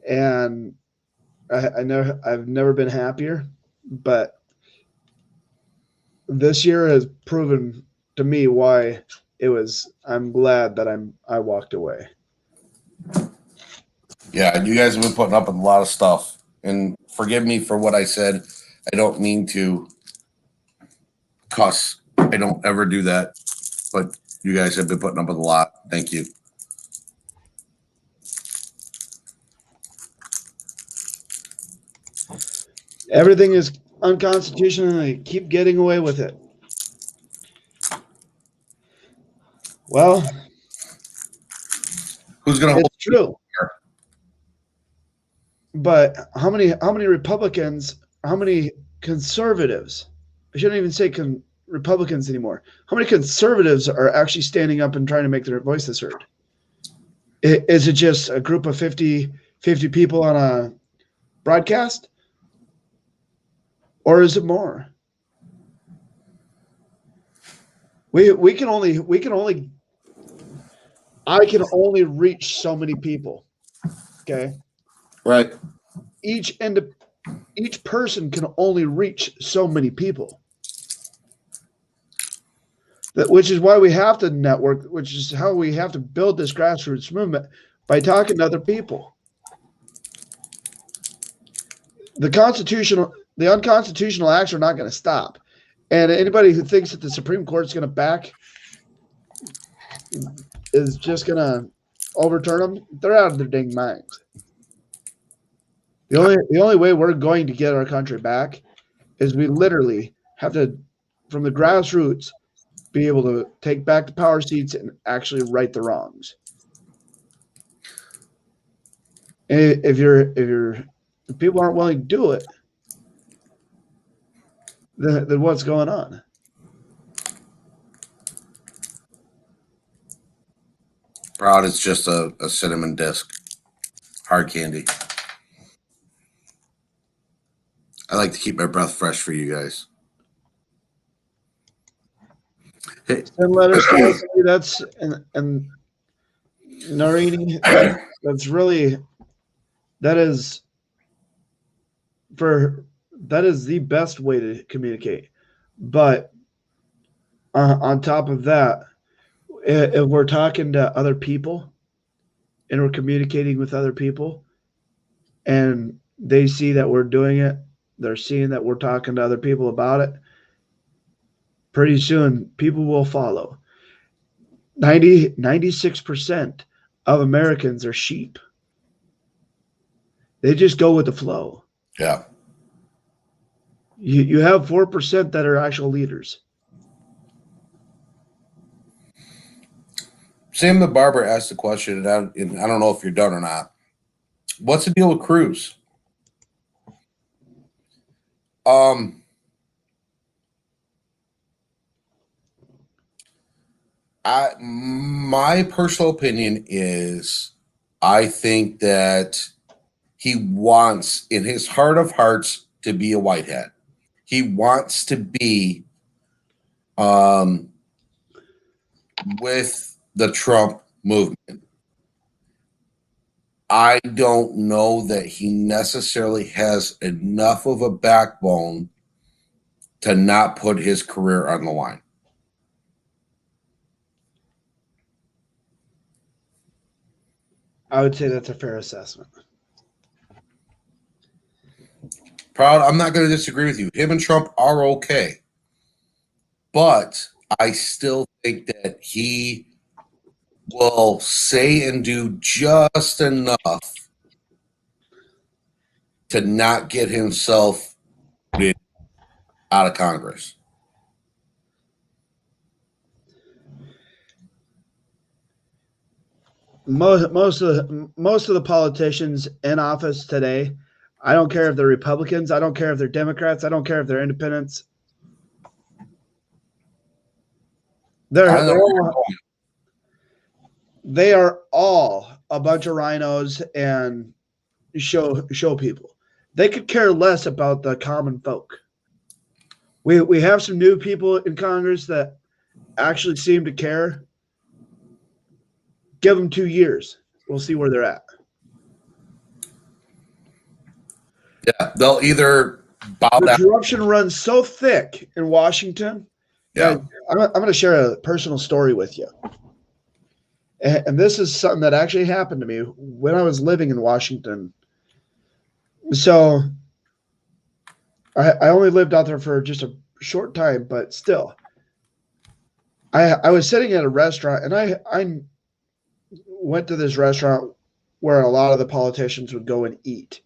Speaker 1: and I've never been happier. But this year has proven to me why I'm glad that I walked away.
Speaker 2: Yeah, you guys have been putting up with a lot of stuff, and forgive me for what I said. I don't mean to cuss. I don't ever do that, but you guys have been putting up with a lot. Thank you.
Speaker 1: Everything is unconstitutional, and they keep getting away with it. Well,
Speaker 2: Who's going to hold?
Speaker 1: it's true. But how many Republicans, how many conservatives? I shouldn't even say Republicans anymore. How many conservatives are actually standing up and trying to make their voices heard? Is it just a group of 50 people on a broadcast? Or is it more? We can only I can only reach so many people. Okay.
Speaker 2: Right.
Speaker 1: Each person can only reach so many people. Which is why we have to network, which is how we have to build this grassroots movement, by talking to other people. The unconstitutional acts are not going to stop. And anybody who thinks that the Supreme Court is going to back is just going to overturn them, they're out of their dang minds. The only way we're going to get our country back is we literally have to, from the grassroots, be able to take back the power seats and actually right the wrongs. And if people aren't willing to do it, then what's going on?
Speaker 2: Proud is just a cinnamon disc, hard candy. I like to keep my breath fresh for you guys. Hey.
Speaker 1: Send letters to that's and Narini, that's really that is the best way to communicate. But on top of that, if we're talking to other people and we're communicating with other people and they see that we're doing it, they're seeing that we're talking to other people about it, pretty soon people will follow. 96% of Americans are sheep. They just go with the flow.
Speaker 2: Yeah.
Speaker 1: You have 4% that are actual leaders.
Speaker 2: Sam the Barber asked the question, and I don't know if you're done or not. What's the deal with Cruz? My personal opinion is I think that he wants, in his heart of hearts, to be a white hat. He wants to be with the Trump movement. I don't know that he necessarily has enough of a backbone to not put his career on the line.
Speaker 1: I would say that's a fair assessment.
Speaker 2: Proud, I'm not going to disagree with you. Him and Trump are okay. But I still think that he will say and do just enough to not get himself out of Congress.
Speaker 1: Most of the politicians in office today, I don't care if they're Republicans, I don't care if they're Democrats, I don't care if they're independents. They are all a bunch of rhinos and show people. They could care less about the common folk. We have some new people in Congress that actually seem to care, Give them 2 years. We'll see where they're at.
Speaker 2: Yeah, they'll either bow
Speaker 1: The
Speaker 2: down.
Speaker 1: corruption runs so thick in Washington.
Speaker 2: Yeah.
Speaker 1: Guys, I'm going to share a personal story with you. And this is something that actually happened to me when I was living in Washington. So I only lived out there for just a short time, but still. I was sitting at a restaurant, and I went to this restaurant where a lot of the politicians would go and eat.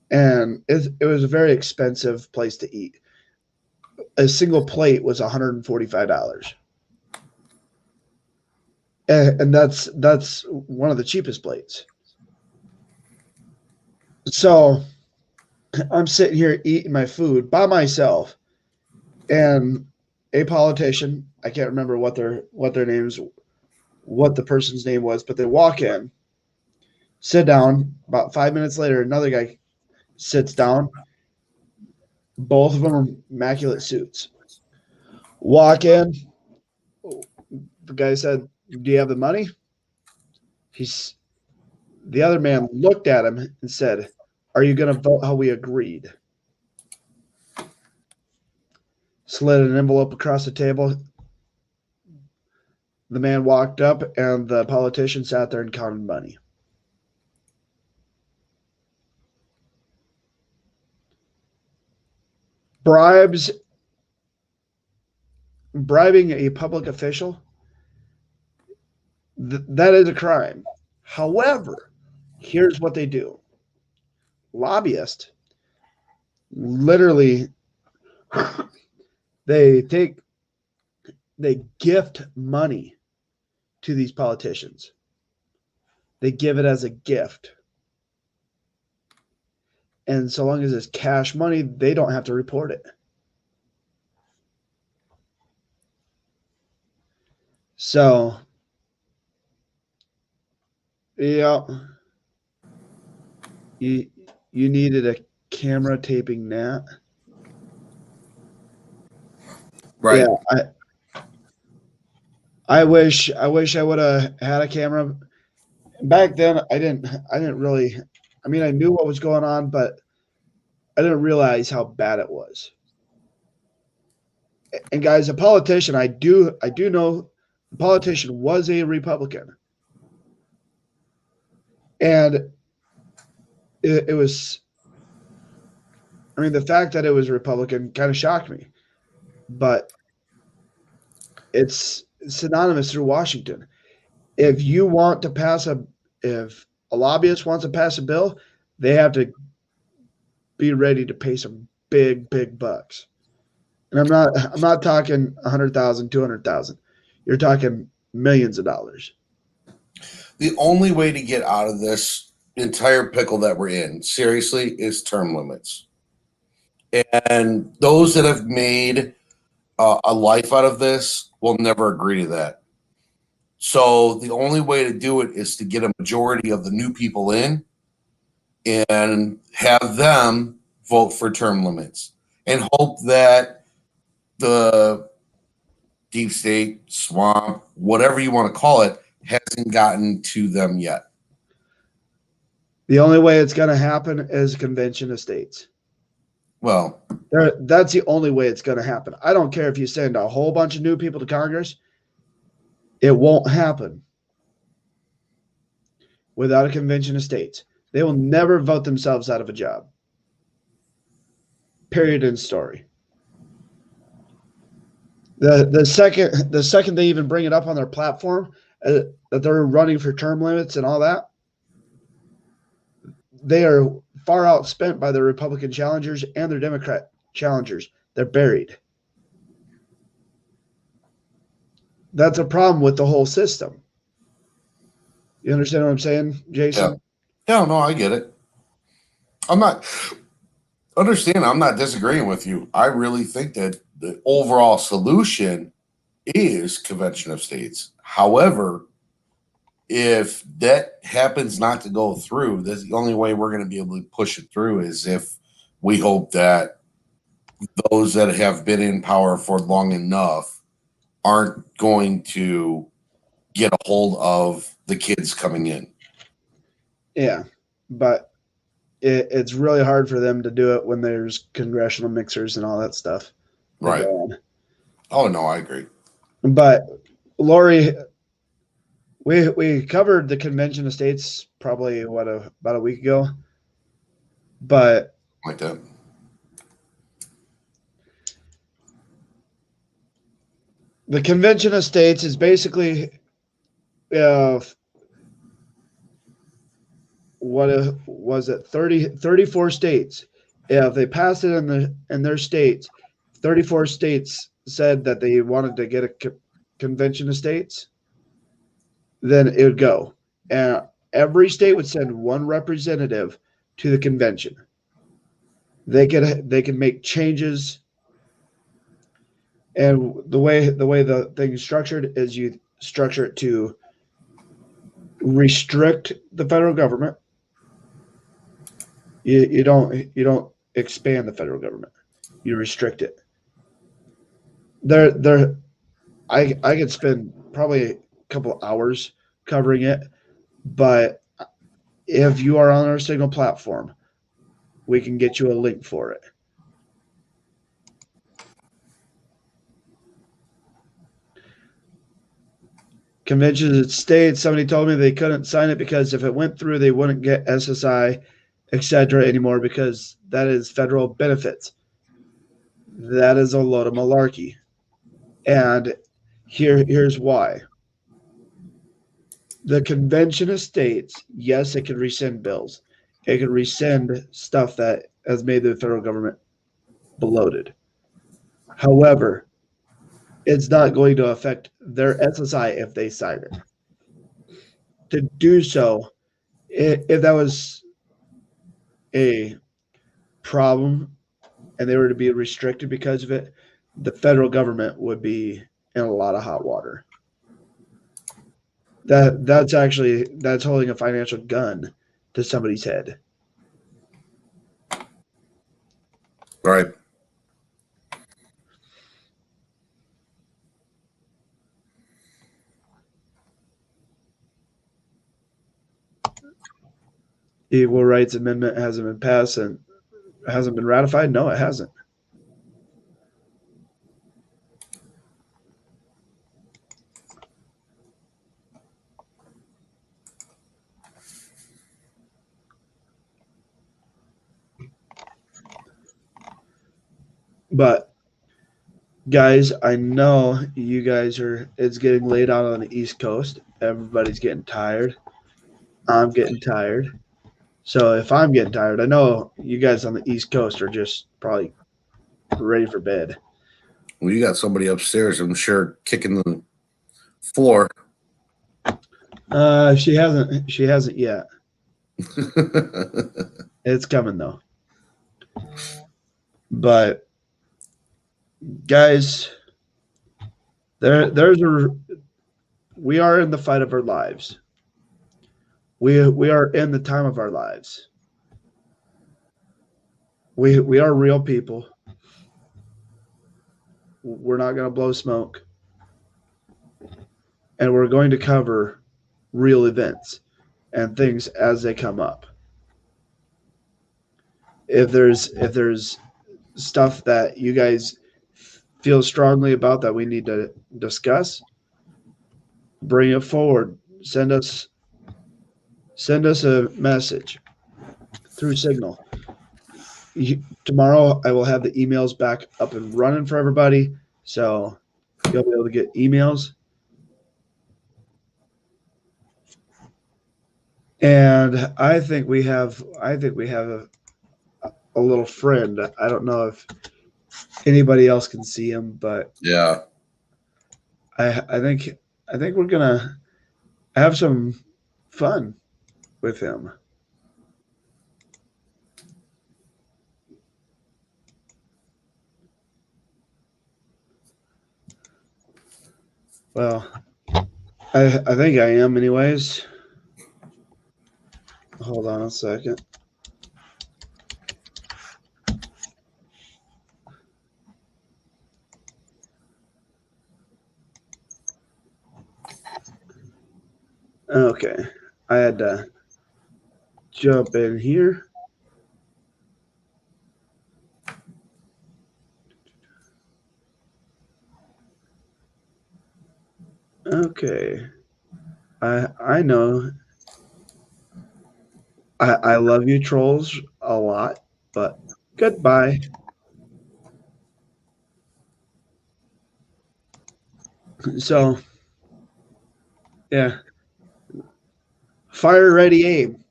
Speaker 1: And it was a very expensive place to eat. A single plate was $145. And that's one of the cheapest plates. So I'm sitting here eating my food by myself, and a politician, I can't remember what their names, what the person's name was, but they walk in, sit down. About 5 minutes later, another guy sits down. Both of them are immaculate suits. Walk in. The guy said, "Do you have the money?" The other man looked at him and said, "Are you going to vote how we agreed?" Slid an envelope across the table. The man walked up, and the politician sat there and counted money. Bribing a public official, that is a crime. However, here's what they do. Lobbyists literally they gift money to these politicians. They give it as a gift. And so long as it's cash money, they don't have to report it. So, yeah, you needed a camera taping that.
Speaker 2: Right.
Speaker 1: Yeah, I wish I would have had a camera. Back then I didn't really, I mean, I knew what was going on, but I didn't realize how bad it was. And guys, a politician, I do know the politician was a Republican. And it was, I mean, the fact that it was Republican kind of shocked me. But it's synonymous through Washington. If you want to if a lobbyist wants to pass a bill, they have to be ready to pay some big bucks. And I'm not talking 100,000, 200,000. You're talking millions of dollars.
Speaker 2: The only way to get out of this entire pickle that we're in, seriously, is term limits. And those that have made a life out of this will never agree to that. So the only way to do it is to get a majority of the new people in and have them vote for term limits and hope that the deep state, swamp, whatever you want to call it, hasn't gotten to them yet.
Speaker 1: The only way it's going to happen is convention of states.
Speaker 2: Well,
Speaker 1: that's the only way it's going to happen. I don't care if you send a whole bunch of new people to Congress. It won't happen without a convention of states. They will never vote themselves out of a job. Period. End story. The second they even bring it up on their platform that they're running for term limits and all that, they are far outspent by their Republican challengers and their Democrat challengers. They're buried. That's a problem with the whole system. You understand what I'm saying, Jason?
Speaker 2: Yeah, no, I get it. I'm not disagreeing with you. I really think that the overall solution is convention of states. However, if that happens not to go through, that's the only way we're going to be able to push it through is if we hope that those that have been in power for long enough aren't going to get a hold of the kids coming in.
Speaker 1: Yeah, but it's really hard for them to do it when there's congressional mixers and all that stuff.
Speaker 2: Right. Oh, no, I agree.
Speaker 1: But Lori, we covered the convention of states probably about a week ago, but
Speaker 2: Like that.
Speaker 1: the convention of states is basically what was it 34 states. If they passed it in their states, 34 states said that they wanted to get a convention of states, then it would go. And every state would send one representative to the convention. They could make changes, and the way the thing is structured is you structure it to restrict the federal government. You don't expand the federal government. You restrict it. I could spend probably a couple of hours covering it, but if you are on our Signal platform, we can get you a link for it. Conventions of states, somebody told me they couldn't sign it because if it went through, they wouldn't get SSI, etc. anymore because that is federal benefits. That is a load of malarkey. And here's why. The convention of states, yes, it can rescind bills. It can rescind stuff that has made the federal government bloated. However, it's not going to affect their SSI if they sign it. To do so, if that was a problem and they were to be restricted because of it, the federal government would be in a lot of hot water. That's holding a financial gun to somebody's head.
Speaker 2: Right.
Speaker 1: Equal Rights Amendment hasn't been passed and hasn't been ratified. No, it hasn't. But guys, I know you guys it's getting late out on the East Coast. Everybody's getting tired. I'm getting tired. So if I'm getting tired, I know you guys on the East Coast are just probably ready for bed.
Speaker 2: Well, you got somebody upstairs, I'm sure, kicking the floor.
Speaker 1: She hasn't yet. It's coming though. But guys, we are in the fight of our lives. We are in the time of our lives. We are real people. We're not going to blow smoke. And we're going to cover real events and things as they come up. If there's stuff that you guys feel strongly about that we need to discuss, bring it forward. Send us a message through Signal. Tomorrow I will have the emails back up and running for everybody, so you'll be able to get emails. And I think we have a little friend. I don't know if anybody else can see him, but
Speaker 2: yeah,
Speaker 1: I think we're gonna have some fun with him. Well, I think I am anyways. Hold on a second. Okay. Okay. I had to jump in here. Okay. I know. I love you trolls a lot, but goodbye. So yeah. Fire ready aim.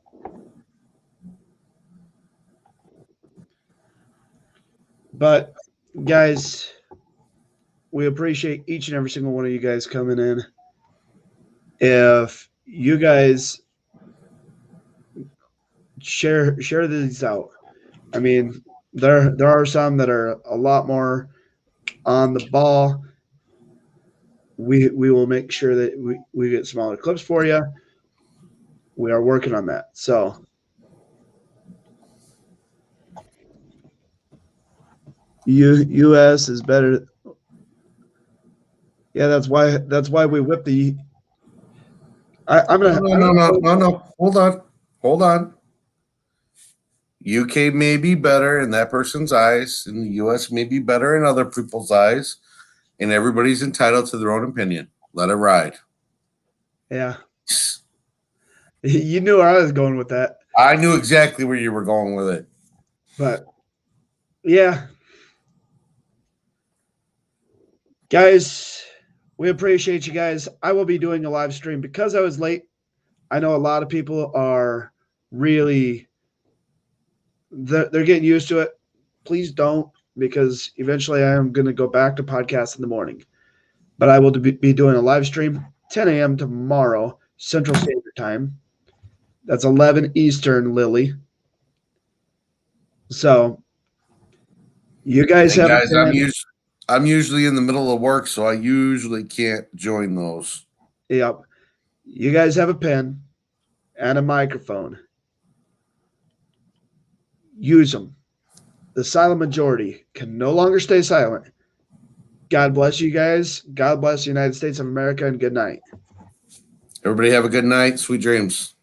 Speaker 1: But guys, we appreciate each and every single one of you guys coming in. If you guys share these out, I mean, there are some that are a lot more on the ball. We will make sure that we get smaller clips for you. We are working on that. So US is better. Yeah, that's why we whip the. I'm
Speaker 2: No,
Speaker 1: gonna.
Speaker 2: no,
Speaker 1: I'm
Speaker 2: no,
Speaker 1: gonna
Speaker 2: no,
Speaker 1: post,
Speaker 2: no, no. Hold on. UK may be better in that person's eyes, and the US may be better in other people's eyes, and everybody's entitled to their own opinion. Let it ride.
Speaker 1: yeah, you knew where I was going with that,
Speaker 2: I knew exactly where you were going with it.
Speaker 1: but yeah, guys, we appreciate you guys. I will be doing a live stream because I was late. I know a lot of people are really they're getting used to it. Please don't, because eventually I am going to go back to podcast in the morning. But I will be doing a live stream 10 a.m. tomorrow Central Standard Time. That's 11 Eastern, Lily. So you guys
Speaker 2: And
Speaker 1: have a
Speaker 2: guys,
Speaker 1: pen.
Speaker 2: I'm usually in the middle of work, so I usually can't join those.
Speaker 1: Yep. You guys have a pen and a microphone. Use them. The silent majority can no longer stay silent. God bless you guys. God bless the United States of America, and good night.
Speaker 2: Everybody have a good night. Sweet dreams.